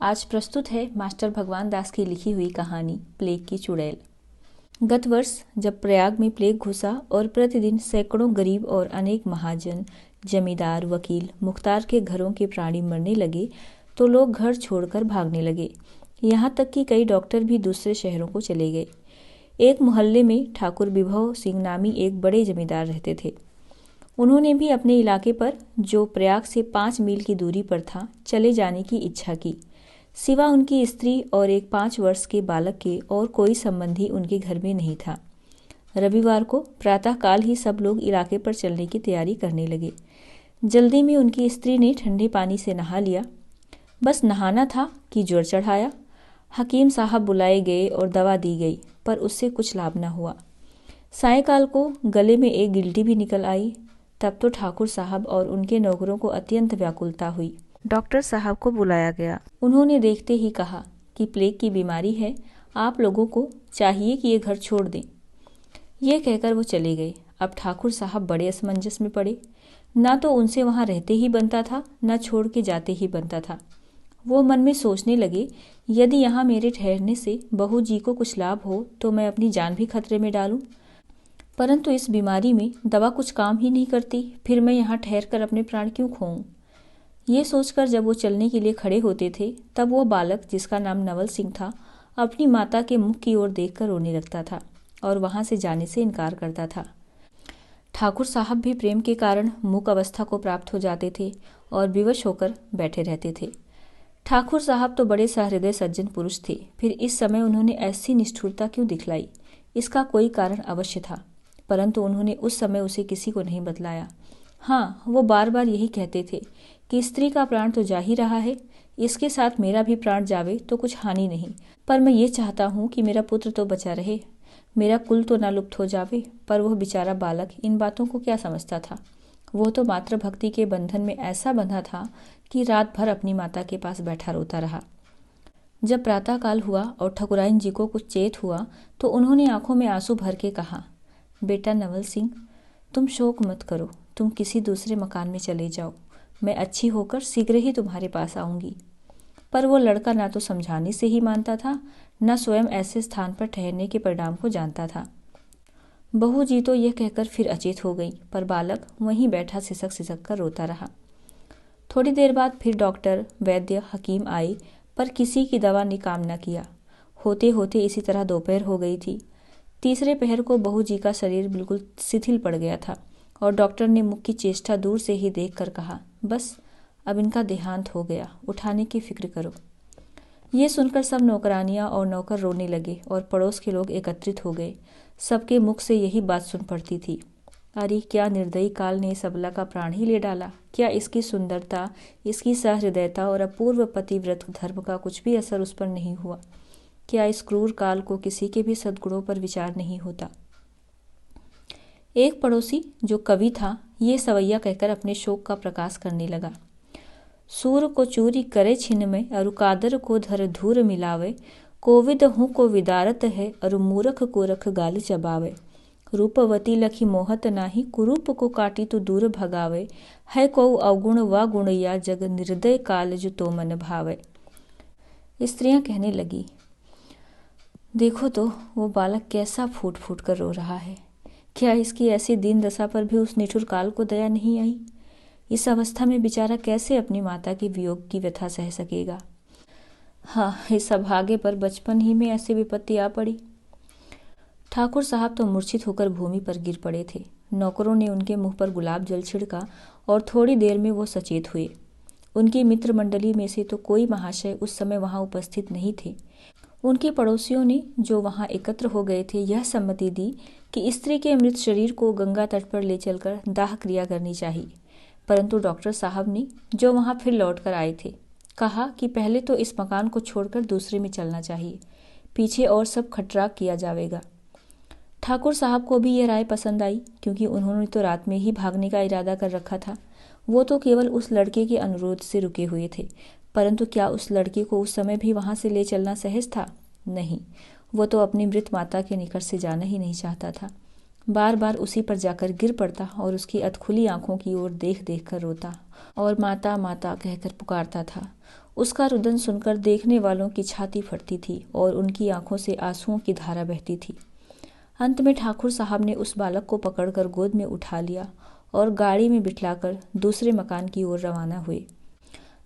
आज प्रस्तुत है मास्टर भगवान दास की लिखी हुई कहानी प्लेग की चुड़ैल। गत वर्ष जब प्रयाग में प्लेग घुसा और प्रतिदिन सैकड़ों गरीब और अनेक महाजन, जमींदार, वकील, मुख्तार के घरों के प्राणी मरने लगे तो लोग घर छोड़कर भागने लगे। यहाँ तक कि कई डॉक्टर भी दूसरे शहरों को चले गए। एक मोहल्ले में ठाकुर विभव सिंह नामी एक बड़े जमींदार रहते थे। उन्होंने भी अपने इलाके पर, जो प्रयाग से 5 मील की दूरी पर था, चले जाने की इच्छा की। सिवा उनकी स्त्री और एक 5 वर्ष के बालक के और कोई संबंधी उनके घर में नहीं था। रविवार को प्रातःकाल ही सब लोग इलाके पर चलने की तैयारी करने लगे। जल्दी में उनकी स्त्री ने ठंडे पानी से नहा लिया। बस नहाना था कि ज्वर चढ़ाया। हकीम साहब बुलाए गए और दवा दी गई, पर उससे कुछ लाभ न हुआ। सायंकाल को गले में एक गिल्टी भी निकल आई। तब तो ठाकुर साहब और उनके नौकरों को अत्यंत व्याकुलता हुई। डॉक्टर साहब को बुलाया गया। उन्होंने देखते ही कहा कि प्लेग की बीमारी है, आप लोगों को चाहिए कि ये घर छोड़ दें। ये कहकर वो चले गए। अब ठाकुर साहब बड़े असमंजस में पड़े। ना तो उनसे वहाँ रहते ही बनता था, ना छोड़ के जाते ही बनता था। वो मन में सोचने लगे, यदि यहाँ मेरे ठहरने से बहू जी को कुछ लाभ हो तो मैं अपनी जान भी खतरे में डालूं। परंतु इस बीमारी में दवा कुछ काम ही नहीं करती, फिर मैं यहाँ ठहर कर अपने प्राण क्यों खोऊं। ये सोचकर जब वो चलने के लिए खड़े होते थे, तब वो बालक, जिसका नाम नवल सिंह था, अपनी माता के मुख की ओर देखकर रोने लगता था और वहाँ से जाने से इनकार करता था। ठाकुर साहब भी प्रेम के कारण मूक अवस्था को प्राप्त हो जाते थे और विवश होकर बैठे रहते थे। ठाकुर साहब तो बड़े सहृदय सज्जन पुरुष थे, फिर इस समय उन्होंने ऐसी निष्ठुरता क्यों दिखलाई? इसका कोई कारण अवश्य था, परंतु उन्होंने उस समय उसे किसी को नहीं बतलाया। हाँ, वो बार बार यही कहते थे कि स्त्री का प्राण तो जा ही रहा है, इसके साथ मेरा भी प्राण जावे तो कुछ हानि नहीं, पर मैं ये चाहता हूँ कि मेरा पुत्र तो बचा रहे, मेरा कुल तो ना लुप्त हो जावे। पर वह बेचारा बालक इन बातों को क्या समझता था? वो तो मातृभक्ति के बंधन में ऐसा बंधा था कि रात भर अपनी माता के पास बैठा रोता रहा। जब प्रातःकाल हुआ और ठकुराइन जी को कुछ चेत हुआ तो उन्होंने आंखों में आंसू भर के कहा, बेटा नवल सिंह, तुम शोक मत करो, तुम किसी दूसरे मकान में चले जाओ, मैं अच्छी होकर शीघ्र ही तुम्हारे पास आऊंगी। पर वो लड़का ना तो समझाने से ही मानता था, न स्वयं ऐसे स्थान पर ठहरने के परिणाम को जानता था। बहू जी तो यह कहकर फिर अचेत हो गई, पर बालक वहीं बैठा सिसक सिसक कर रोता रहा। थोड़ी देर बाद फिर डॉक्टर, वैद्य, हकीम आए, पर किसी की दवा ने काम न किया। होते होते इसी तरह दोपहर हो गई थी। तीसरे पहर को बहू जी का शरीर बिल्कुल शिथिल पड़ गया था और डॉक्टर ने मुख की चेष्टा दूर से ही देखकर कहा, बस अब इनका देहांत हो गया, उठाने की फिक्र करो। ये सुनकर सब नौकरानियां और नौकर रोने लगे और पड़ोस के लोग एकत्रित हो गए। सबके मुख से यही बात सुन पड़ती थी, अरे क्या निर्दयी काल ने इस अबला का प्राण ही ले डाला। क्या इसकी सुंदरता, इसकी सहृदयता और अपूर्व पतिव्रत धर्म का कुछ भी असर उस पर नहीं हुआ? क्या इस क्रूर काल को किसी के भी सद्गुणों पर विचार नहीं होता? एक पड़ोसी, जो कवि था, ये सवैया कहकर अपने शोक का प्रकाश करने लगा। सूर को चूरी करे छिन में, अरु कादर को धर धूर मिलावे, कोविद हूँ को विदारत है, अरु मूरख को रख गाल चबावे। रूपवती लखी मोहत नाही, कुरूप को काटी तो दूर भगावे, है को अवगुण व गुण या जग निर्दय काल जो तो मन भावे। स्त्रियां कहने लगी, देखो तो वो बालक कैसा फूट फूट कर रो रहा है। क्या इसकी ऐसी दीन दशा पर भी उस निठुर काल को दया नहीं आई? इस अवस्था में बेचारा कैसे अपनी माता के वियोग की व्यथा सह सकेगा? हाँ, इस अभागे पर बचपन ही में ऐसी विपत्ति आ पड़ी। ठाकुर साहब तो मूर्छित होकर भूमि पर गिर पड़े थे। नौकरों ने उनके मुंह पर गुलाब जल छिड़का और थोड़ी देर में वो सचेत हुए। उनकी मित्र मंडली में से तो कोई महाशय उस समय वहां उपस्थित नहीं थे। उनके पड़ोसियों ने, जो वहां एकत्र हो गए थे, यह सम्मति दी कि स्त्री के मृत शरीर को गंगा तट पर ले चलकर दाह क्रिया करनी चाहिए। परंतु डॉक्टर साहब ने, जो वहां फिर लौट कर आए थे, कहा कि पहले तो इस मकान को छोड़कर दूसरे में चलना चाहिए, पीछे और सब खटरा किया जाएगा। ठाकुर साहब को भी यह राय पसंद आई, क्योंकि उन्होंने तो रात में ही भागने का इरादा कर रखा था। वो तो केवल उस लड़के के अनुरोध से रुके हुए थे, परंतु क्या उस लड़के को उस समय भी वहां से ले चलना सहज था? नहीं, वो तो अपनी मृत माता के निकट से जाना ही नहीं चाहता था। बार बार उसी पर जाकर गिर पड़ता और उसकी अधखुली आंखों की ओर देख देख कर रोता और माता माता कहकर पुकारता था। उसका रुदन सुनकर देखने वालों की छाती फटती थी और उनकी आंखों से आंसुओं की धारा बहती थी। अंत में ठाकुर साहब ने उस बालक को पकड़कर गोद में उठा लिया और गाड़ी में बिठलाकर दूसरे मकान की ओर रवाना हुए।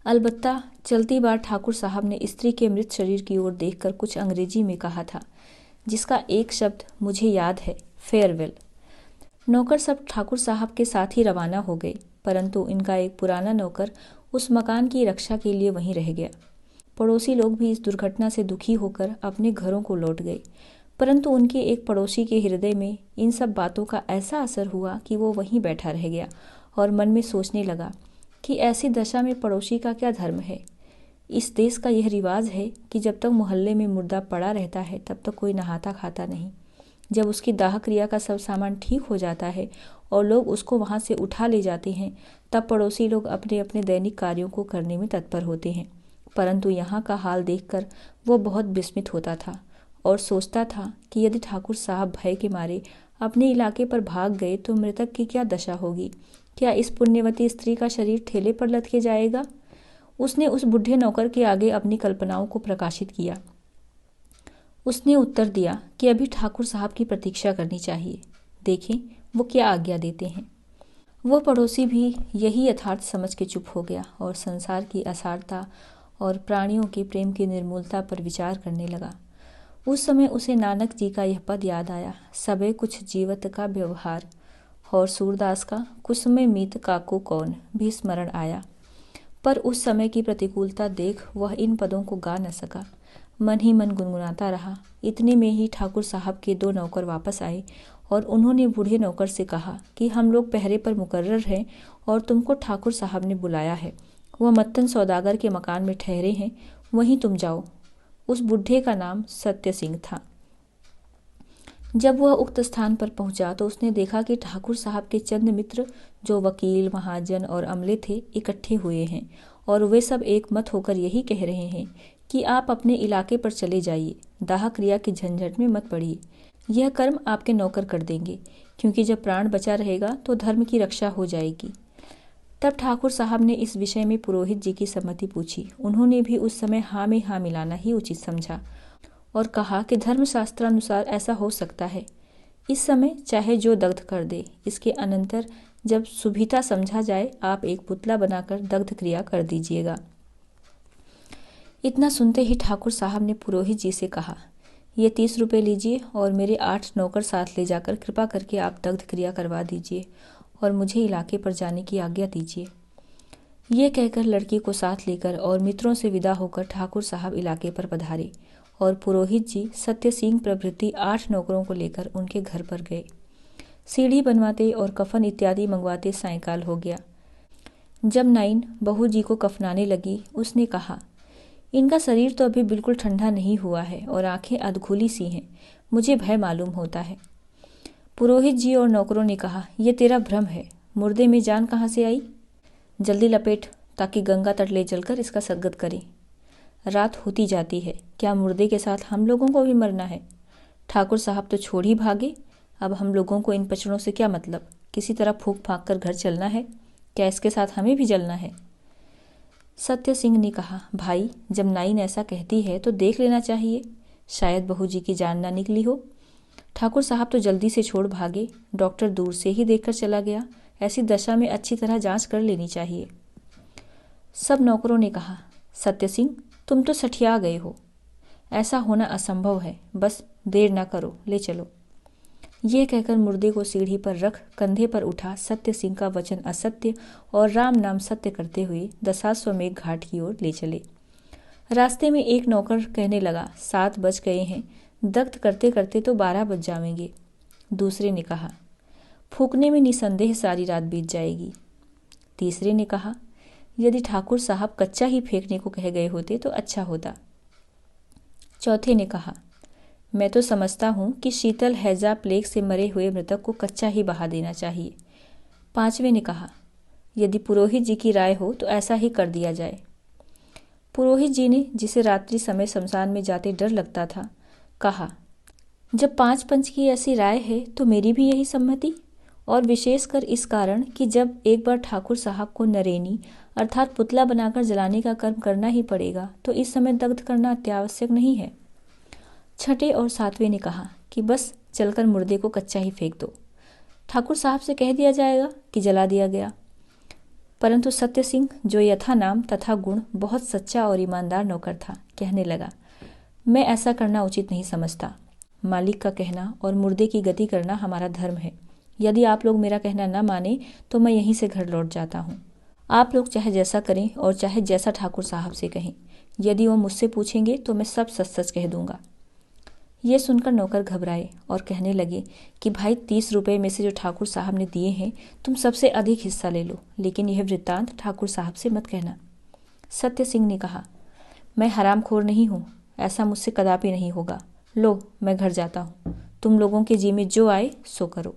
अलबत्ता चलती बार ठाकुर साहब ने स्त्री के मृत शरीर की ओर देखकर कुछ अंग्रेजी में कहा था, जिसका एक शब्द मुझे याद है, फेयरवेल। नौकर सब ठाकुर साहब के साथ ही रवाना हो गए, परंतु इनका एक पुराना नौकर उस मकान की रक्षा के लिए वहीं रह गया। पड़ोसी लोग भी इस दुर्घटना से दुखी होकर अपने घरों को लौट गए, परंतु उनके एक पड़ोसी के हृदय में इन सब बातों का ऐसा असर हुआ कि वो वहीं बैठा रह गया और मन में सोचने लगा कि ऐसी दशा में पड़ोसी का क्या धर्म है। इस देश का यह रिवाज है कि जब तक मोहल्ले में मुर्दा पड़ा रहता है तब तक कोई नहाता खाता नहीं। जब उसकी दाह क्रिया का सब सामान ठीक हो जाता है और लोग उसको वहाँ से उठा ले जाते हैं, तब पड़ोसी लोग अपने अपने दैनिक कार्यों को करने में तत्पर होते हैं। परंतु यहाँ का हाल देखकर वो बहुत विस्मित होता था और सोचता था कि यदि ठाकुर साहब भय के मारे अपने इलाके पर भाग गए तो मृतक की क्या दशा होगी। क्या इस पुण्यवती स्त्री का शरीर ठेले पर लटके जाएगा। उसने उस बुढ़े नौकर के आगे अपनी कल्पनाओं को प्रकाशित किया। उसने उत्तर दिया कि अभी ठाकुर साहब की प्रतीक्षा करनी चाहिए, देखें वो क्या आज्ञा देते हैं। वो पड़ोसी भी यही यथार्थ समझ के चुप हो गया और संसार की असारता और प्राणियों के प्रेम की निर्मूलता पर विचार करने लगा। उस समय उसे नानक जी का यह पद याद आया, सबे कुछ जीवत का व्यवहार, और सूरदास का कुसुमे मीत काको कौन भी स्मरण आया। पर उस समय की प्रतिकूलता देख वह इन पदों को गा न सका, मन ही मन गुनगुनाता रहा। इतने में ही ठाकुर साहब के 2 नौकर वापस आए और उन्होंने बूढ़े नौकर से कहा कि हम लोग पहरे पर मुकर्रर हैं और तुमको ठाकुर साहब ने बुलाया है। वह मत्तन सौदागर के मकान में ठहरे हैं, वहीं तुम जाओ। उस बुढ़े का नाम सत्य सिंह था। जब वह उक्त स्थान पर पहुंचा तो उसने देखा कि ठाकुर साहब के चंद मित्र, जो वकील, महाजन और अमले थे, इकट्ठे हुए हैं और वे सब एक मत होकर यही कह रहे हैं कि आप अपने इलाके पर चले जाइए, दाह क्रिया के झंझट में मत पड़िए। यह कर्म आपके नौकर कर देंगे, क्योंकि जब प्राण बचा रहेगा तो धर्म की रक्षा हो जाएगी। तब ठाकुर साहब ने इस विषय में पुरोहित जी की सम्मति पूछी। उन्होंने भी उस समय हाँ में हाँ मिलाना ही उचित समझा और कहा कि धर्मशास्त्रानुसार ऐसा हो सकता है। इस समय चाहे जो दग्ध कर दे, इसके अनंतर जब सुविधा समझा जाए आप एक पुतला बनाकर दग्ध क्रिया कर दीजिएगा। इतना सुनते ही ठाकुर साहब ने पुरोहित जी से कहा, ये 30 रुपये लीजिए और मेरे 8 नौकर साथ ले जाकर कृपा करके आप दग्ध क्रिया करवा दीजिए और मुझे इलाके पर जाने की आज्ञा दीजिए। ये कहकर लड़की को साथ लेकर और मित्रों से विदा होकर ठाकुर साहब इलाके पर पधारे और पुरोहित जी सत्य सिंह प्रभृति 8 नौकरों को लेकर उनके घर पर गए। सीढ़ी बनवाते और कफन इत्यादि मंगवाते सायंकाल हो गया। जब नाइन बहू जी को कफनाने लगी, उसने कहा, इनका शरीर तो अभी बिल्कुल ठंडा नहीं हुआ है और आंखें अधखुली सी हैं, मुझे भय मालूम होता है। पुरोहित जी और नौकरों ने कहा, यह तेरा भ्रम है, मुर्दे में जान कहाँ से आई। जल्दी लपेट ताकि गंगा तट ले चलकर इसका सद्गत करें। रात होती जाती है, क्या मुर्दे के साथ हम लोगों को भी मरना है। ठाकुर साहब तो छोड़ ही भागे, अब हम लोगों को इन पचड़ों से क्या मतलब। किसी तरह फूंक फांक कर घर चलना है, क्या इसके साथ हमें भी जलना है। सत्य सिंह ने कहा, भाई जब नाइन ऐसा कहती है तो देख लेना चाहिए, शायद बहू जी की जान ना निकली हो। ठाकुर साहब तो जल्दी से छोड़ भागे, डॉक्टर दूर से ही देखकर चला गया, ऐसी दशा में अच्छी तरह जांच कर लेनी चाहिए। सब नौकरों ने कहा, सत्य सिंह तुम तो सठिया गए हो, ऐसा होना असंभव है, बस देर ना करो, ले चलो। ये कहकर मुर्दे को सीढ़ी पर रख कंधे पर उठा सत्य सिंह का वचन असत्य और राम नाम सत्य करते हुए दशाश्वमेघ घाट की ओर ले चले। रास्ते में एक नौकर कहने लगा, 7 बज गए हैं, दग्ध करते करते तो 12 बज जाएंगे। दूसरे ने कहा, फूकने में निसंदेह सारी रात बीत जाएगी। तीसरे ने कहा, यदि ठाकुर साहब कच्चा ही फेंकने को कह गए होते तो अच्छा होता। चौथे ने कहा, मैं तो समझता हूँ कि शीतल, हैजा, प्लेग से मरे हुए मृतक को कच्चा ही बहा देना चाहिए। पांचवें ने कहा, यदि पुरोहित जी की राय हो तो ऐसा ही कर दिया जाए। पुरोहित जी ने, जिसे रात्रि समय शमशान में जाते डर लगता था, कहा, जब 5 पंच की ऐसी राय है तो मेरी भी यही सम्मति, और विशेषकर इस कारण कि जब एक बार ठाकुर साहब को नरेनी अर्थात पुतला बनाकर जलाने का कर्म करना ही पड़ेगा तो इस समय दग्ध करना अत्यावश्यक नहीं है। छठे और सातवें ने कहा कि बस चलकर मुर्दे को कच्चा ही फेंक दो, ठाकुर साहब से कह दिया जाएगा कि जला दिया गया। परंतु सत्य सिंह, जो यथा नाम तथा गुण बहुत सच्चा और ईमानदार नौकर था, कहने लगा, मैं ऐसा करना उचित नहीं समझता। मालिक का कहना और मुर्दे की गति करना हमारा धर्म है। यदि आप लोग मेरा कहना न माने तो मैं यहीं से घर लौट जाता हूँ। आप लोग चाहे जैसा करें और चाहे जैसा ठाकुर साहब से कहें। यदि वो मुझसे पूछेंगे तो मैं सब सच सच कह दूंगा। ये सुनकर नौकर घबराए और कहने लगे कि भाई 30 रुपये में से जो ठाकुर साहब ने दिए हैं तुम सबसे अधिक हिस्सा ले लो, लेकिन यह वृत्तांत ठाकुर साहब से मत कहना। सत्य सिंह ने कहा, मैं हरामखोर नहीं हूँ, ऐसा मुझसे कदापि नहीं होगा। लो, मैं घर जाता हूँ, तुम लोगों के जी में जो आए सो करो।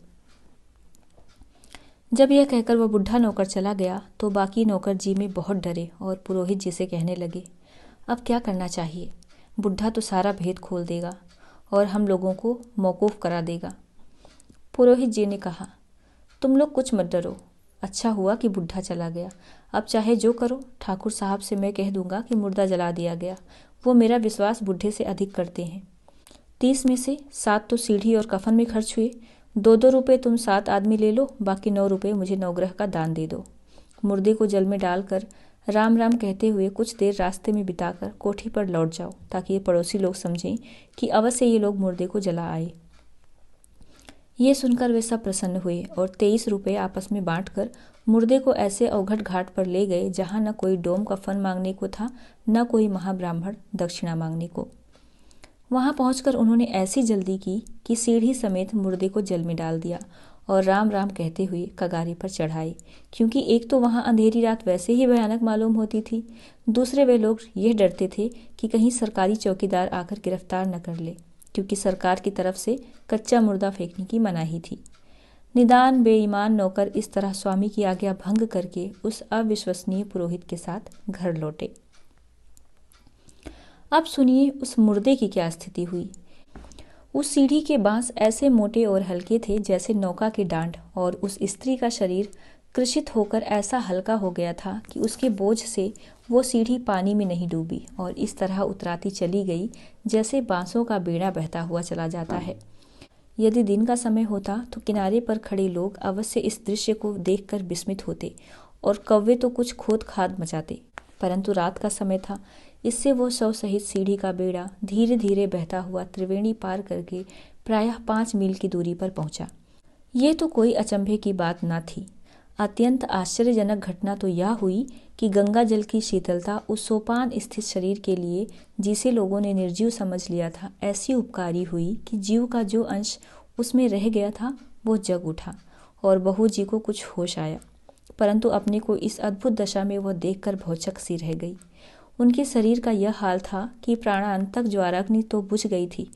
जब यह कहकर वह बुढ़ा नौकर चला गया तो बाकी नौकर जी में बहुत डरे और पुरोहित जी से कहने लगे, अब क्या करना चाहिए? बुढ़ा तो सारा भेद खोल देगा और हम लोगों को मौकूफ करा देगा। पुरोहित जी ने कहा, तुम लोग कुछ मत डरो, अच्छा हुआ कि बुढ़ा चला गया। अब चाहे जो करो, ठाकुर साहब से मैं कह दूंगा कि मुर्दा जला दिया गया। वो मेरा विश्वास बुढ़े से अधिक करते हैं। 30 में से 7 तो सीढ़ी और कफन में खर्च हुए। 2-2 रुपये तुम 7 आदमी ले लो, बाकी 9 रुपये मुझे नवग्रह का दान दे दो। मुर्दे को जल में डालकर राम राम कहते हुए कुछ देर रास्ते में बिताकर कोठी पर लौट जाओ, ताकि ये पड़ोसी लोग समझें कि अवश्य ये लोग मुर्दे को जला आए। ये सुनकर वे सब प्रसन्न हुए और 23 रुपये आपस में बांटकर मुर्दे को ऐसे अवघट घाट पर ले गए जहाँ न कोई डोम कफन मांगने को था, न कोई महाब्राह्मण दक्षिणा मांगने को। वहां पहुंचकर उन्होंने ऐसी जल्दी की कि सीढ़ी समेत मुर्दे को जल में डाल दिया और राम राम कहते हुए कगारी पर चढ़ाए, क्योंकि एक तो वहां अंधेरी रात वैसे ही भयानक मालूम होती थी, दूसरे वे लोग यह डरते थे कि कहीं सरकारी चौकीदार आकर गिरफ्तार न कर ले, क्योंकि सरकार की तरफ से कच्चा मुर्दा फेंकने की मनाही थी। निदान बेईमान नौकर इस तरह स्वामी की आज्ञा भंग करके उस अविश्वसनीय पुरोहित के साथ घर लौटे। अब सुनिए उस मुर्दे की क्या स्थिति हुई। उस सीढ़ी के बांस ऐसे मोटे और हल्के थे जैसे नौका के डांड, और उस स्त्री का शरीर कृशित होकर ऐसा हल्का हो गया था कि उसके बोझ से वो सीढ़ी पानी में नहीं डूबी और इस तरह उतराती चली गई जैसे बांसों का बेड़ा बहता हुआ चला जाता है। यदि दिन का समय होता तो किनारे पर खड़े लोग अवश्य इस दृश्य को देखकर विस्मित होते और कौवे तो कुछ खोद खाद मचाते, परंतु रात का समय था, इससे वो शव सहित सीढ़ी का बेड़ा धीरे धीरे बहता हुआ त्रिवेणी पार करके प्रायः 5 मील की दूरी पर पहुंचा। ये तो कोई अचंभे की बात न थी। अत्यंत आश्चर्यजनक घटना तो यह हुई कि गंगा जल की शीतलता उस सोपान स्थित शरीर के लिए, जिसे लोगों ने निर्जीव समझ लिया था, ऐसी उपकारी हुई कि जीव का जो अंश उसमें रह गया था वो जग उठा और बहू जी को कुछ होश आया, परंतु अपने को इस अद्भुत दशा में वह देखकर भौचक सी रह गई। उनके शरीर का यह हाल था कि प्राणांतक ज्वाराग्नि तो बुझ गई थी,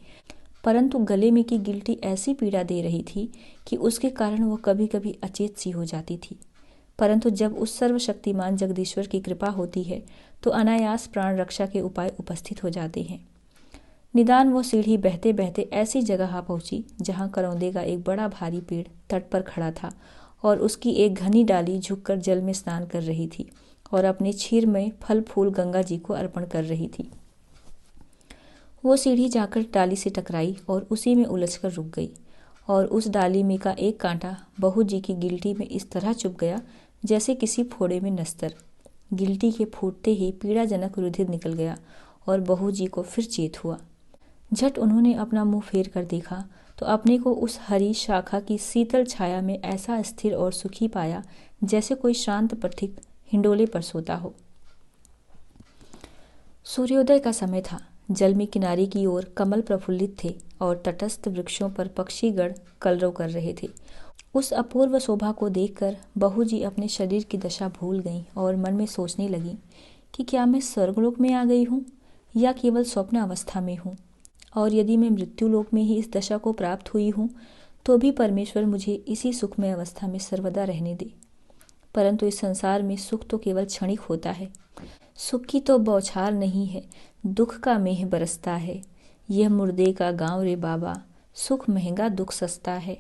परंतु गले में की गिल्टी ऐसी पीड़ा दे रही थी कि उसके कारण वह कभी कभी अचेत सी हो जाती थी। परंतु जब उस सर्वशक्तिमान जगदीश्वर की कृपा होती है तो अनायास प्राण रक्षा के उपाय उपस्थित हो जाते हैं। निदान वो सीढ़ी बहते बहते ऐसी जगह पहुंची जहां करौंदे का एक बड़ा भारी पेड़ तट पर खड़ा था और उसकी एक घनी डाली झुककर जल में स्नान कर रही थी और अपने क्षीर में फल फूल गंगा जी को अर्पण कर रही थी। वो सीढ़ी जाकर डाली से टकराई और उसी में उलझकर रुक गई और उस डाली में का एक कांटा बहू जी की गिल्टी में इस तरह चुभ गया जैसे किसी फोड़े में नस्तर। गिल्टी के फूटते ही पीड़ाजनक रुधिर निकल गया और बहू जी को फिर चेत हुआ। झट उन्होंने अपना मुंह फेर कर देखा तो अपने को उस हरी शाखा की शीतल छाया में ऐसा स्थिर और सुखी पाया जैसे कोई शांत पथिक हिंडोले पर सोता हो। सूर्योदय का समय था। जल में किनारे की ओर कमल प्रफुल्लित थे और तटस्थ वृक्षों पर पक्षीगण कलरव कर रहे थे। उस अपूर्व शोभा को देखकर बहू जी अपने शरीर की दशा भूल गईं और मन में सोचने लगी कि क्या मैं स्वर्गलोक में आ गई हूँ या केवल स्वप्न अवस्था में हूँ, और यदि मैं मृत्युलोक में ही इस दशा को प्राप्त हुई हूँ तो भी परमेश्वर मुझे इसी सुखमय अवस्था में सर्वदा रहने दे। परंतु इस संसार में सुख तो केवल क्षणिक होता है। सुख की तो बौछार नहीं है, दुख का मेह बरसता है। यह मुर्दे का गांव रे बाबा, सुख महंगा दुख सस्ता है।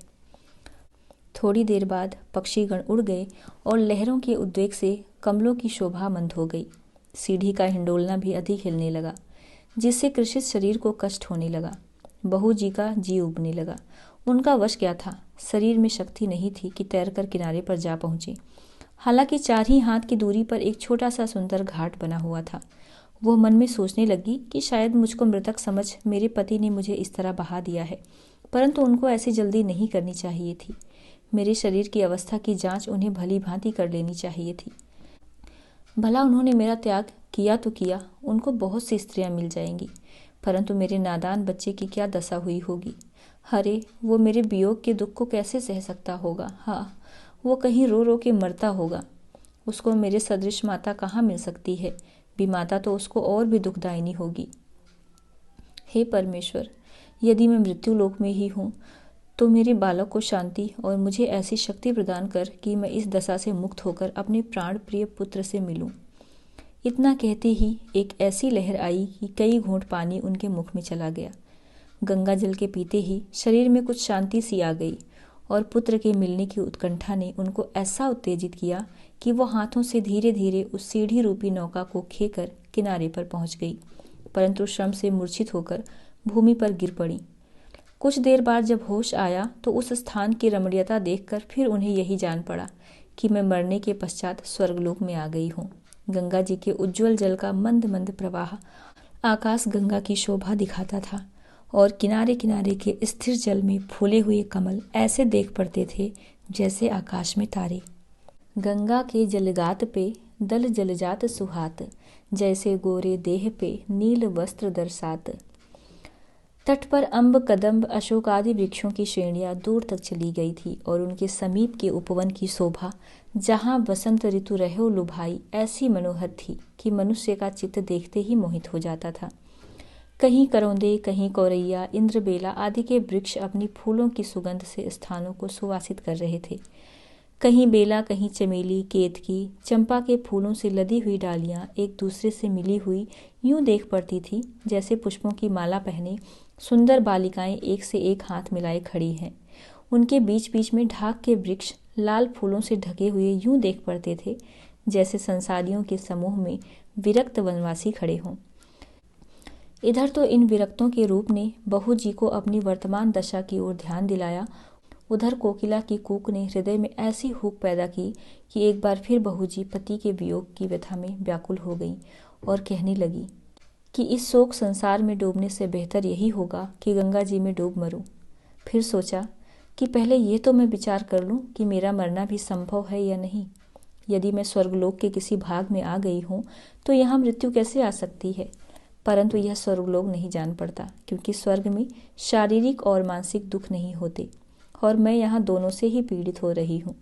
थोड़ी देर बाद पक्षीगण उड़ गए और लहरों के उद्वेग से कमलों की शोभा मंद हो गई। सीढ़ी का हिंडोलना भी अधिक हिलने लगा, जिससे कृषित शरीर को कष्ट होने लगा। बहू जी का जी उबने लगा। उनका वश क्या था, शरीर में शक्ति नहीं थी कि तैरकर किनारे पर जा पहुंचे। हालांकि 4 ही हाथ की दूरी पर एक छोटा सा सुंदर घाट बना हुआ था। वो मन में सोचने लगी कि शायद मुझको मृतक समझ मेरे पति ने मुझे इस तरह बहा दिया है, परंतु उनको ऐसी जल्दी नहीं करनी चाहिए थी। मेरे शरीर की अवस्था की जांच उन्हें भली भांति कर लेनी चाहिए थी। भला उन्होंने मेरा त्याग किया तो किया, उनको बहुत सी स्त्रियां मिल जाएंगी, परंतु मेरे नादान बच्चे की क्या दशा हुई होगी। अरे, वो मेरे वियोग के दुख को कैसे सह सकता होगा। हाँ, वो कहीं रो रो के मरता होगा। उसको मेरे सदृश माता कहाँ मिल सकती है। विमाता तो उसको और भी दुखदायिनी होगी। हे परमेश्वर, यदि मैं मृत्यु लोक में ही हूँ तो मेरे बालक को शांति और मुझे ऐसी शक्ति प्रदान कर कि मैं इस दशा से मुक्त होकर अपने प्राण प्रिय पुत्र से मिलूं। इतना कहते ही एक ऐसी लहर आई कि कई घूंट पानी उनके मुख में चला गया। गंगा जल के पीते ही शरीर में कुछ शांति सी आ गई और पुत्र के मिलने की उत्कंठा ने उनको ऐसा उत्तेजित किया कि वो हाथों से धीरे धीरे उस सीढ़ी रूपी नौका को खेकर किनारे पर पहुंच गई, परंतु श्रम से मूर्छित होकर भूमि पर गिर पड़ी। कुछ देर बाद जब होश आया तो उस स्थान की रमणीयता देखकर फिर उन्हें यही जान पड़ा कि मैं मरने के पश्चात स्वर्गलोक में आ गई हूँ। गंगा जी के उज्ज्वल जल का मंद मंद प्रवाह आकाश गंगा की शोभा दिखाता था और किनारे किनारे के स्थिर जल में फूले हुए कमल ऐसे देख पड़ते थे जैसे आकाश में तारे। गंगा के जलगात पे दल जलजात सुहात, जैसे गोरे देह पे नील वस्त्र दर्शात। तट पर अम्ब कदम्ब अशोक आदि वृक्षों की श्रेणियां दूर तक चली गई थी और उनके समीप के उपवन की शोभा, जहां बसंत ऋतु रहो लुभाई, ऐसी मनोहर थी कि मनुष्य का चित्त देखते ही मोहित हो जाता था। कहीं करौंदे, कहीं कौरैया, इंद्रबेला आदि के वृक्ष अपनी फूलों की सुगंध से स्थानों को सुवासित कर रहे थे। कहीं बेला, कहीं चमेली, केतकी, चंपा के फूलों से लदी हुई डालियां एक दूसरे से मिली हुई यूं देख पड़ती थी जैसे पुष्पों की माला पहने सुंदर बालिकाएं एक से एक हाथ मिलाए खड़ी हैं। उनके बीच बीच में ढाक के वृक्ष लाल फूलों से ढके हुए यूं देख पड़ते थे जैसे संसारियों के समूह में विरक्त वनवासी खड़े हों। इधर तो इन विरक्तों के रूप ने बहू जी को अपनी वर्तमान दशा की ओर ध्यान दिलाया, उधर कोकिला की कूक ने हृदय में ऐसी हुक पैदा की कि एक बार फिर बहू जी पति के वियोग की व्यथा में व्याकुल हो गई और कहने लगी कि इस शोक संसार में डूबने से बेहतर यही होगा कि गंगा जी में डूब मरूं। फिर सोचा कि पहले ये तो मैं विचार कर लूं कि मेरा मरना भी संभव है या नहीं। यदि मैं स्वर्गलोक के किसी भाग में आ गई हूं तो यहाँ मृत्यु कैसे आ सकती है। परंतु यह स्वर्गलोक नहीं जान पड़ता, क्योंकि स्वर्ग में शारीरिक और मानसिक दुख नहीं होते और मैं यहाँ दोनों से ही पीड़ित हो रही हूँ।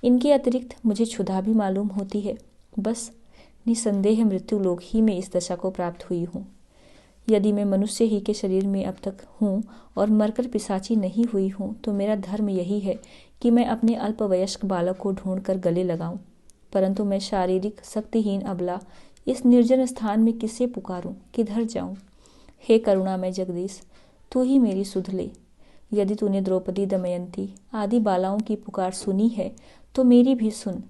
इनके अतिरिक्त मुझे क्षुधा भी मालूम होती है। बस निसंदेह मृत्यु लोक ही में इस दशा को प्राप्त हुई हूँ। यदि मैं मनुष्य ही के शरीर में अब तक हूँ और मरकर पिशाची नहीं हुई हूँ तो मेरा धर्म यही है कि मैं अपने अल्पवयस्क बालक को ढूंढकर गले लगाऊं। परंतु मैं शारीरिक शक्तिहीन अबला इस निर्जन स्थान में किसे पुकारूं, किधर जाऊं। हे करुणामय जगदीश, तू ही मेरी सुध ले। यदि तूने द्रौपदी, दमयंती आदि बालाओं की पुकार सुनी है तो मेरी भी सुन।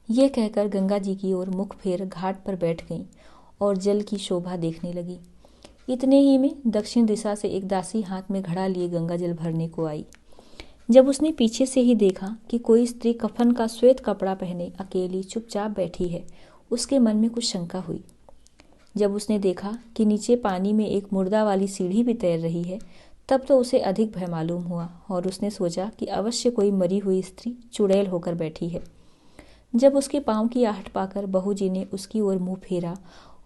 ये कहकर गंगा जी की ओर मुख फेर घाट पर बैठ गईं और जल की शोभा देखने लगी। इतने ही में दक्षिण दिशा से एक दासी हाथ में घड़ा लिए गंगा जल भरने को आई। जब उसने पीछे से ही देखा कि कोई स्त्री कफन का श्वेत कपड़ा पहने अकेली चुपचाप बैठी है, उसके मन में कुछ शंका हुई। जब उसने देखा कि नीचे पानी में एक मुर्दा वाली सीढ़ी भी तैर रही है, तब तो उसे अधिक भय मालूम हुआ और उसने सोचा कि अवश्य कोई मरी हुई स्त्री चुड़ैल होकर बैठी है। जब उसके पांव की आहट पाकर बहू जी ने उसकी ओर मुंह फेरा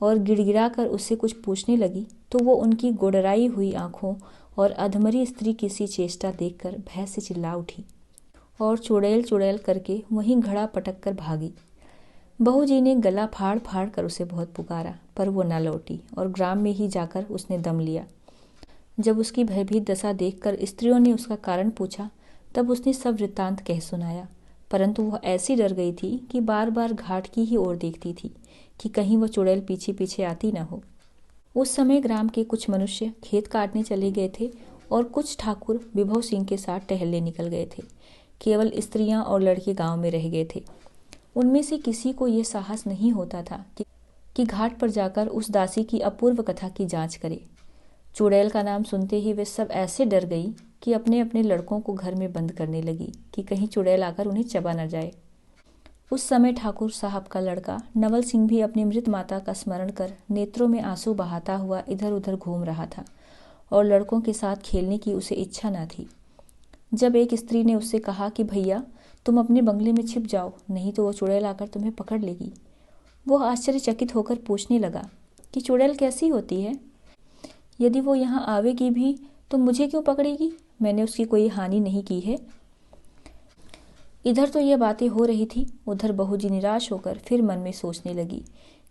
और गिड़गिड़ा कर उससे कुछ पूछने लगी तो वो उनकी गोडराई हुई आंखों और अधमरी स्त्री की सी चेष्टा देखकर भय से चिल्ला उठी और चुड़ैल चुड़ैल करके वहीं घड़ा पटक कर भागी। बहू जी ने गला फाड़ फाड़ कर उसे बहुत पुकारा, पर वो न लौटी और ग्राम में ही जाकर उसने दम लिया। जब उसकी भयभीत दशा देखकर स्त्रियों ने उसका कारण पूछा, तब उसने सब वृत्तांत कह सुनाया, परंतु वह ऐसी डर गई थी कि बार बार घाट की ही ओर देखती थी कि कहीं वह चुड़ैल पीछे पीछे आती न हो। उस समय ग्राम के कुछ मनुष्य खेत काटने चले गए थे और कुछ ठाकुर विभव सिंह के साथ टहलने निकल गए थे। केवल स्त्रियां और लड़के गांव में रह गए थे। उनमें से किसी को यह साहस नहीं होता था कि घाट पर जाकर उस दासी की अपूर्व कथा की जांच करे। चुड़ैल का नाम सुनते ही वे सब ऐसे डर गई कि अपने अपने लड़कों को घर में बंद करने लगी कि कहीं चुड़ैल आकर उन्हें चबा न जाए। उस समय ठाकुर साहब का लड़का नवल सिंह भी अपनी मृत माता का स्मरण कर नेत्रों में आंसू बहाता हुआ इधर उधर घूम रहा था और लड़कों के साथ खेलने की उसे इच्छा न थी। जब एक स्त्री ने उससे कहा कि भैया तुम अपने बंगले में छिप जाओ, नहीं तो वो चुड़ैल आकर तुम्हें पकड़ लेगी, वो आश्चर्यचकित होकर पूछने लगा कि चुड़ैल कैसी होती है? यदि वो यहाँ आवेगी भी तो मुझे क्यों पकड़ेगी? मैंने उसकी कोई हानि नहीं की है। इधर तो ये बातें हो रही थी, उधर बहू जी निराश होकर फिर मन में सोचने लगी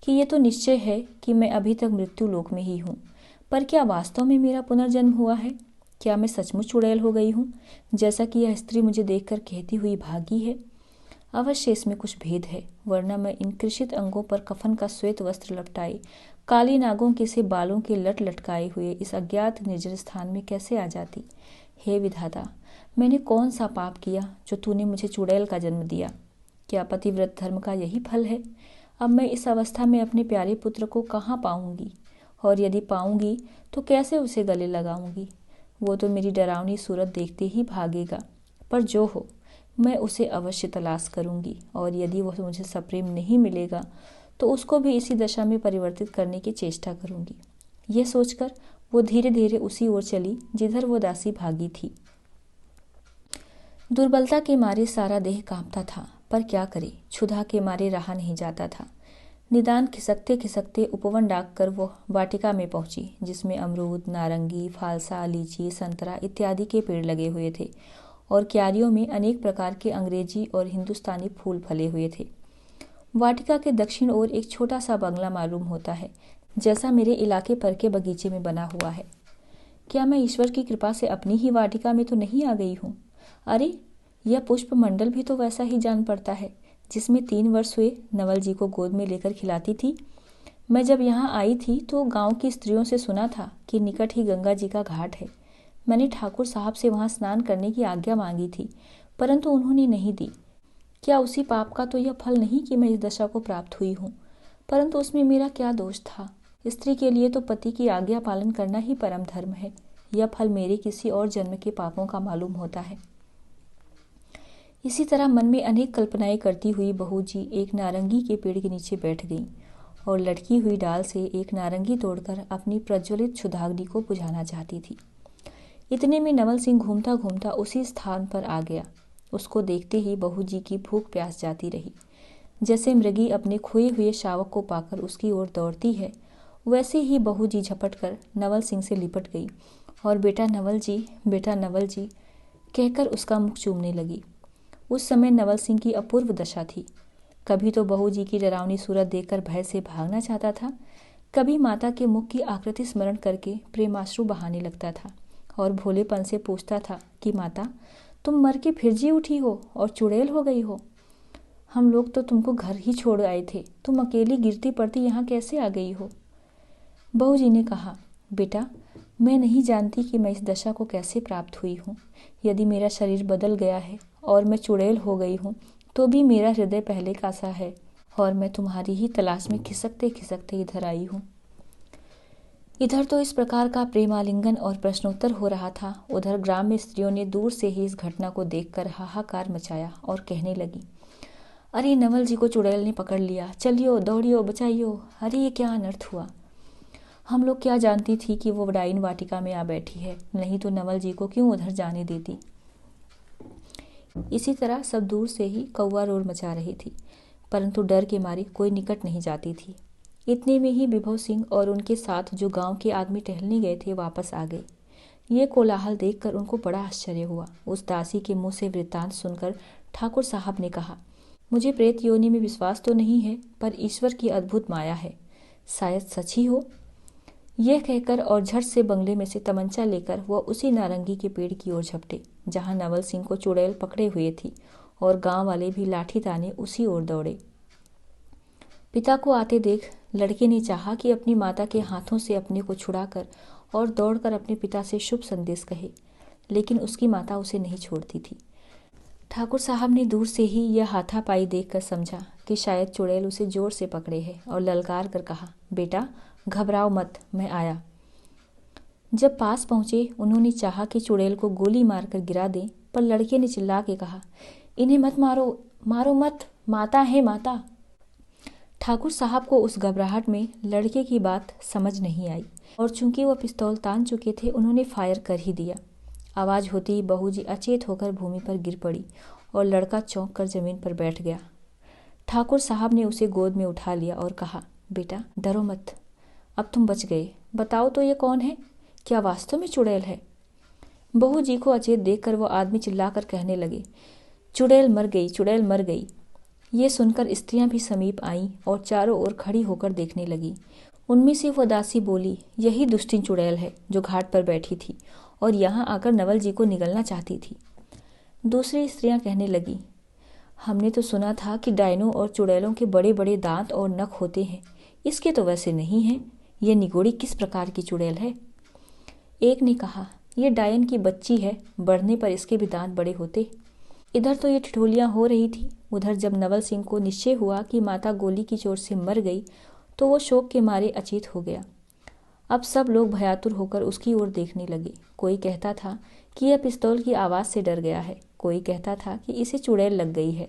कि ये तो निश्चय है कि मैं अभी तक मृत्यु लोक में ही हूँ, पर क्या वास्तव में मेरा पुनर्जन्म हुआ है? क्या मैं सचमुच चुड़ैल हो गई हूँ, जैसा कि यह स्त्री मुझे देखकर कहती हुई भागी है? अवश्य इसमें कुछ भेद है, वरना मैं इन कृषित अंगों पर कफन का श्वेत वस्त्र लपटाए, काली नागों के से बालों के लट लटकाए हुए इस अज्ञात निर्जन स्थान में कैसे आ जाती? हे विधाता, मैंने कौन सा पाप किया जो तूने मुझे चुड़ैल का जन्म दिया? क्या पतिव्रत धर्म का यही फल है? अब मैं इस अवस्था में अपने प्यारे पुत्र को कहाँ पाऊंगी, और यदि पाऊंगी तो कैसे उसे गले लगाऊंगी? वो तो मेरी डरावनी सूरत देखते ही भागेगा, पर जो हो मैं उसे अवश्य तलाश करूंगी, और यदि वह मुझे सप्रेम नहीं मिलेगा तो उसको भी इसी दशा में परिवर्तित करने की चेष्टा करूंगी। यह सोचकर वो धीरे धीरे उसी ओर चली जिधर वो दासी भागी थी। दुर्बलता के मारे सारा देह कांपता था, पर क्या करे, क्षुधा के मारे रहा नहीं जाता था। निदान खिसकते खिसकते उपवन डाक कर वो वाटिका में पहुंची, जिसमें अमरूद, नारंगी, फालसा, लीची, संतरा इत्यादि के पेड़ लगे हुए थे और क्यारियों में अनेक प्रकार के अंग्रेजी और हिंदुस्तानी फूल फले हुए थे। वाटिका के दक्षिण ओर एक छोटा सा बंगला मालूम होता है, जैसा मेरे इलाके पर के बगीचे में बना हुआ है। क्या मैं ईश्वर की कृपा से अपनी ही वाटिका में तो नहीं आ गई हूँ? अरे, यह पुष्प मंडल भी तो वैसा ही जान पड़ता है जिसमें 3 वर्ष हुए नवल जी को गोद में लेकर खिलाती थी। मैं जब यहाँ आई थी तो गांव की स्त्रियों से सुना था कि निकट ही गंगा जी का घाट है। मैंने ठाकुर साहब से वहाँ स्नान करने की आज्ञा मांगी थी, परंतु उन्होंने नहीं दी। क्या उसी पाप का तो यह फल नहीं कि मैं इस दशा को प्राप्त हुई हूँ? परंतु उसमें मेरा क्या दोष था? स्त्री के लिए तो पति की आज्ञा पालन करना ही परम धर्म है। यह फल मेरे किसी और जन्म के पापों का मालूम होता है। इसी तरह मन में अनेक कल्पनाएं करती हुई बहू जी एक नारंगी के पेड़ के नीचे बैठ गई और लटकी हुई डाल से एक नारंगी तोड़कर अपनी प्रज्वलित क्षुधाग्नि को बुझाना चाहती थी। इतने में नवल सिंह घूमता घूमता उसी स्थान पर आ गया। उसको देखते ही बहू जी की भूख प्यास जाती रही। जैसे मृगी अपने खोए हुए शावक को पाकर उसकी ओर दौड़ती है, वैसे ही बहू जी झपट कर नवल सिंह से लिपट गई और बेटा नवल जी कहकर उसका मुख चूमने लगी। उस समय नवल सिंह की अपूर्व दशा थी। कभी तो बहू जी की डरावनी सूरत देखकर भय से भागना चाहता था, कभी माता के मुख की आकृति स्मरण करके प्रेमाश्रु बहाने लगता था और भोलेपन से पूछता था कि माता, तुम मर के फिर जी उठी हो और चुड़ैल हो गई हो? हम लोग तो तुमको घर ही छोड़ आए थे, तुम अकेली गिरती पड़ती यहाँ कैसे आ गई हो? बहू जी ने कहा, बेटा, मैं नहीं जानती कि मैं इस दशा को कैसे प्राप्त हुई हूँ। यदि मेरा शरीर बदल गया है और मैं चुड़ैल हो गई हूँ तो भी मेरा हृदय पहले का सा है और मैं तुम्हारी ही तलाश में खिसकते खिसकते इधर आई हूँ। इधर तो इस प्रकार का प्रेमालिंगन और प्रश्नोत्तर हो रहा था, उधर ग्राम में स्त्रियों ने दूर से ही इस घटना को देखकर हाहाकार मचाया और कहने लगी, अरे नवल जी को चुड़ैल ने पकड़ लिया, चलियो दौड़ियो बचाइयो। अरे ये क्या अनर्थ हुआ? हम लोग क्या जानती थी कि वो डाइन वाटिका में आ बैठी है, नहीं तो नवल जी को क्यों उधर जाने देती। इसी तरह सब दूर से ही कौवा रोर मचा रही थी, परंतु डर के मारे कोई निकट नहीं जाती थी। इतने में ही विभव सिंह और उनके साथ जो गांव के आदमी टहलने गए थे वापस आ गए। ये कोलाहल देखकर उनको बड़ा आश्चर्य हुआ। उस दासी के मुंह से वृत्तांत सुनकर ठाकुर साहब ने कहा, मुझे प्रेत योनि में विश्वास तो नहीं है, पर ईश्वर की अद्भुत माया है, शायद सच ही हो। यह कहकर और झट से बंगले में से तमंचा लेकर वह उसी नारंगी के पेड़ की ओर झपटे जहां नवल सिंह को चुड़ैल पकड़े हुए थी, और गांव वाले भी लाठी ताने उसी ओर दौड़े। पिता को आते देख लड़के ने चाहा कि अपनी माता के हाथों से अपने को छुड़ाकर और दौड़कर अपने पिता से शुभ संदेश कहे, लेकिन उसकी माता उसे नहीं छोड़ती थी। ठाकुर साहब ने दूर से ही यह हाथापाई देखकर समझा कि शायद चुड़ैल उसे जोर से पकड़े है और ललकार कर कहा, बेटा घबराओ मत, मैं आया। जब पास पहुंचे उन्होंने चाहा कि चुड़ैल को गोली मारकर गिरा दें, पर लड़के ने चिल्ला के कहा, इन्हें मत मारो, मारो मत, माता है माता। ठाकुर साहब को उस घबराहट में लड़के की बात समझ नहीं आई और चूंकि वह पिस्तौल तान चुके थे उन्होंने फायर कर ही दिया। आवाज़ होते ही बहू जी अचेत होकर भूमि पर गिर पड़ी और लड़का चौंक कर जमीन पर बैठ गया। ठाकुर साहब ने उसे गोद में उठा लिया और कहा, बेटा डरो मत, अब तुम बच गए। बताओ तो ये कौन है? क्या वास्तव में चुड़ैल है? बहू जी को अचेत देखकर वो आदमी चिल्लाकर कहने लगे, चुड़ैल मर गई, चुड़ैल मर गई। ये सुनकर स्त्रियां भी समीप आईं और चारों ओर खड़ी होकर देखने लगी। उनमें से वो दासी बोली, यही दुष्टिन चुड़ैल है जो घाट पर बैठी थी और यहाँ आकर नवल जी को निगलना चाहती थी। दूसरी स्त्रियां कहने लगी, हमने तो सुना था कि डायनों और चुड़ैलों के बड़े बड़े दांत और नख होते हैं, इसके तो वैसे नहीं हैं। ये निगोड़ी किस प्रकार की चुड़ैल है? एक ने कहा, ये डायन की बच्ची है, बढ़ने पर इसके भी दांत बड़े होते। इधर तो ये ठिठोलियां हो रही थी। उधर जब नवल सिंह को निश्चय हुआ कि माता गोली की चोट से मर गई तो वो शोक के मारे अचेत हो गया। अब सब लोग भयातुर होकर उसकी ओर देखने लगे। कोई कहता था कि यह पिस्तौल की आवाज़ से डर गया है, कोई कहता था कि इसे चुड़ैल लग गई है।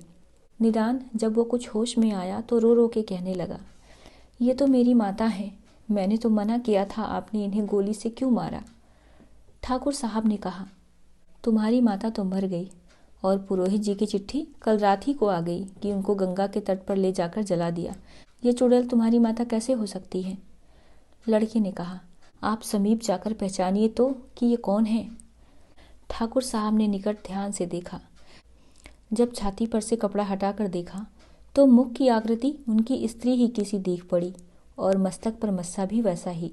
निदान जब वो कुछ होश में आया तो रो रो के कहने लगा, ये तो मेरी माता है, मैंने तो मना किया था, आपने इन्हें गोली से क्यों मारा? ठाकुर साहब ने कहा, तुम्हारी माता तो मर गई और पुरोहित जी की चिट्ठी कल रात ही को आ गई कि उनको गंगा के तट पर ले जाकर जला दिया। ये चुड़ैल तुम्हारी माता कैसे हो सकती है? लड़के ने कहा, आप समीप जाकर पहचानिए तो कि ये कौन है। ठाकुर साहब ने निकट ध्यान से देखा। जब छाती पर से कपड़ा हटाकर देखा तो मुख की आकृति उनकी स्त्री ही की सी दिख पड़ी और मस्तक पर मस्सा भी वैसा ही।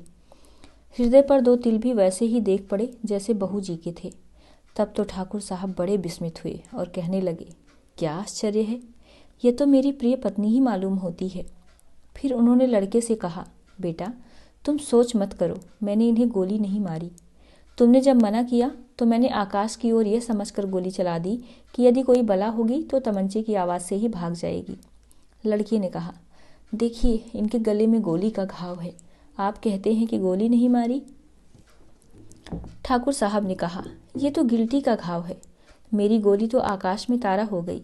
हृदय पर 2 तिल भी वैसे ही देख पड़े जैसे बहू जी के थे। तब तो ठाकुर साहब बड़े विस्मित हुए और कहने लगे, क्या आश्चर्य है, ये तो मेरी प्रिय पत्नी ही मालूम होती है। फिर उन्होंने लड़के से कहा, बेटा तुम सोच मत करो, मैंने इन्हें गोली नहीं मारी। तुमने जब मना किया तो मैंने आकाश की ओर यह समझकर गोली चला दी कि यदि कोई बला होगी तो तमंचे की आवाज़ से ही भाग जाएगी। लड़के ने कहा, देखिए इनके गले में गोली का घाव है, आप कहते हैं कि गोली नहीं मारी। ठाकुर साहब ने कहा, यह तो गिल्टी का घाव है, मेरी गोली तो आकाश में तारा हो गई।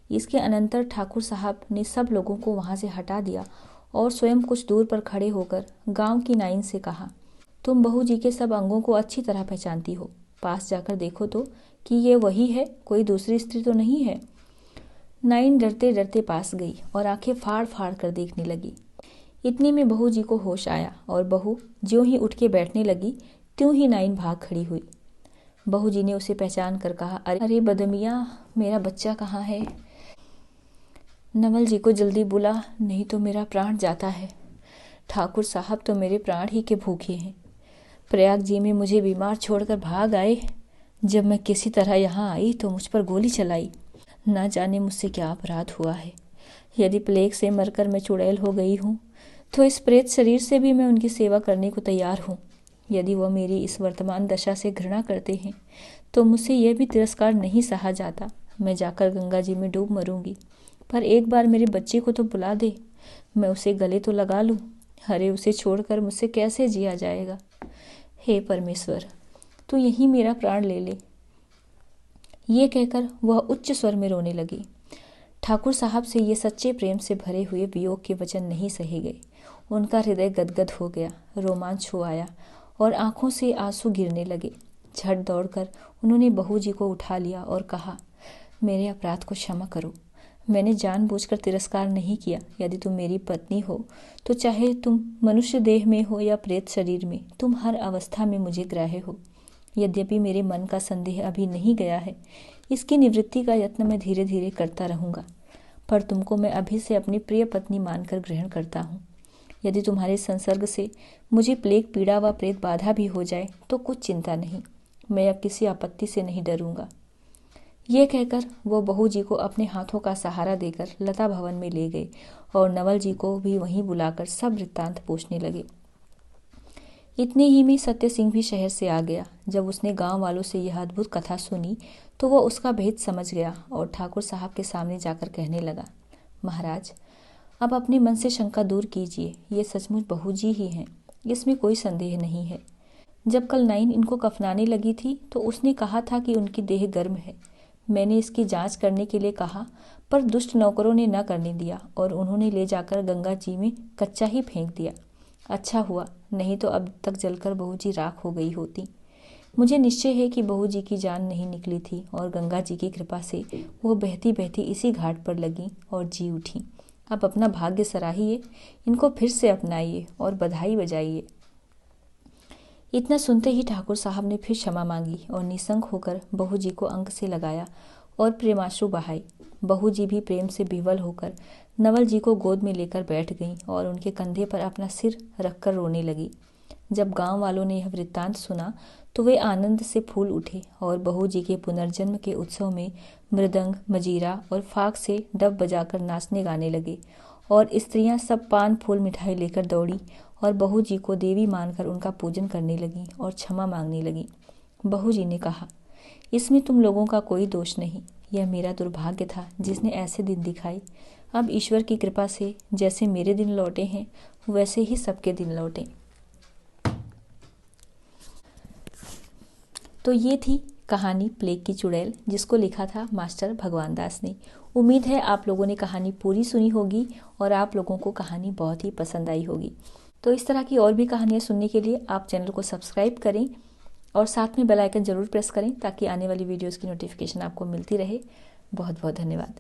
इसके अनंतर ठाकुर साहब ने सब लोगों को वहां से हटा दिया और स्वयं कुछ दूर पर खड़े होकर गांव की नाइन से कहा, तुम बहू जी के सब अंगों को अच्छी तरह पहचानती हो, पास जाकर देखो तो कि ये वही है, कोई दूसरी स्त्री तो नहीं है। नाइन डरते डरते पास गई और आंखें फाड़ फाड़ कर देखने लगी। इतने में बहू जी को होश आया और बहू ज्यों ही उठ के बैठने लगी त्यों ही नाइन भाग खड़ी हुई। बहू जी ने उसे पहचान कर कहा, अरे बदमिया, मेरा बच्चा कहाँ है? नवल जी को जल्दी बुला, नहीं तो मेरा प्राण जाता है। ठाकुर साहब तो मेरे प्राण ही के भूखे हैं। प्रयाग जी में मुझे बीमार छोड़कर भाग आए, जब मैं किसी तरह यहाँ आई तो मुझ पर गोली चलाई। ना जाने मुझसे क्या अपराध हुआ है। यदि प्लेग से मरकर मैं चुड़ैल हो गई हूँ तो इस प्रेत शरीर से भी मैं उनकी सेवा करने को तैयार हूँ। यदि वह मेरी इस वर्तमान दशा से घृणा करते हैं तो मुझसे यह भी तिरस्कार नहीं सहा जाता। मैं जाकर गंगा जी में डूब मरूंगी, पर एक बार मेरे बच्चे को तो बुला दे, मैं उसे गले तो लगा लूं। अरे उसे छोड़कर मुझसे कैसे जिया जाएगा। हे परमेश्वर, तू यही मेरा प्राण ले ले। ये कहकर वह उच्च स्वर में रोने लगी। ठाकुर साहब से ये सच्चे प्रेम से भरे हुए वियोग के वचन नहीं सहे गए। उनका हृदय गदगद हो गया, रोमांच हो आया और आंखों से आंसू गिरने लगे। झट दौड़कर उन्होंने बहू जी को उठा लिया और कहा, मेरे अपराध को क्षमा करो, मैंने जानबूझकर तिरस्कार नहीं किया। यदि तुम मेरी पत्नी हो तो चाहे तुम मनुष्य देह में हो या प्रेत शरीर में, तुम हर अवस्था में मुझे ग्राह्य हो। यद्यपि मेरे मन का संदेह अभी नहीं गया है, इसकी निवृत्ति का यत्न मैं धीरे धीरे करता रहूँगा, पर तुमको मैं अभी से अपनी प्रिय पत्नी मानकर ग्रहण करता हूँ। यदि तुम्हारे संसर्ग से मुझे प्लेग पीड़ा व प्रेत बाधा भी हो जाए तो कुछ चिंता नहीं, मैं अब किसी आपत्ति से नहीं डरूंगा। ये कहकर वो बहू जी को अपने हाथों का सहारा देकर लता भवन में ले गए और नवल जी को भी वहीं बुलाकर सब वृत्तांत पूछने लगे। इतने ही में सत्य सिंह भी शहर से आ गया। जब उसने गांव वालों से यह अद्भुत कथा सुनी तो वह उसका भेद समझ गया और ठाकुर साहब के सामने जाकर कहने लगा, महाराज, अब अपने मन से शंका दूर कीजिए, ये सचमुच बहू जी ही हैं, इसमें कोई संदेह नहीं है। जब कल नाइन इनको कफनाने लगी थी तो उसने कहा था कि उनकी देह गर्म है। मैंने इसकी जांच करने के लिए कहा, पर दुष्ट नौकरों ने न करने दिया और उन्होंने ले जाकर गंगा जी में कच्चा ही फेंक दिया। अच्छा हुआ, नहीं तो अब तक जलकर बहू जी राख हो गई होती। मुझे निश्चय है कि बहू जी की जान नहीं निकली थी और गंगा जी की कृपा से वो बहती बहती इसी घाट पर लगी और जी उठी। अब अपना भाग्य सराहिए, इनको फिर से अपनाइए और बधाई बजाइए। इतना सुनते ही ठाकुर साहब ने फिर क्षमा मांगी और निसंक होकर बहू जी को अंक से लगाया और प्रेमाश्रु बहाई। बहू जी भी प्रेम से विह्वल होकर नवल जी को गोद में लेकर बैठ गईं और उनके कंधे पर अपना सिर रखकर रोने लगी। जब गांव वालों ने यह वृत्तांत सुना तो वे आनंद से फूल उठे और बहू जी के पुनर्जन्म के उत्सव में मृदंग, मजीरा और फाग से डब बजाकर नाचने गाने लगे और स्त्रियां सब पान फूल मिठाई लेकर दौड़ी और बहू जी को देवी मानकर उनका पूजन करने लगी और क्षमा मांगने लगी। बहू जी ने कहा, इसमें तुम लोगों का कोई दोष नहीं, यह मेरा दुर्भाग्य था जिसने ऐसे दिन दिखाए। अब ईश्वर की कृपा से जैसे मेरे दिन लौटे हैं वैसे ही सबके दिन लौटे। तो ये थी कहानी प्लेग की चुड़ैल, जिसको लिखा था मास्टर भगवान दास ने। उम्मीद है आप लोगों ने कहानी पूरी सुनी होगी और आप लोगों को कहानी बहुत ही पसंद आई होगी। तो इस तरह की और भी कहानियाँ सुनने के लिए आप चैनल को सब्सक्राइब करें और साथ में बेल आइकन ज़रूर प्रेस करें ताकि आने वाली वीडियोज़ की नोटिफिकेशन आपको मिलती रहे। बहुत बहुत धन्यवाद।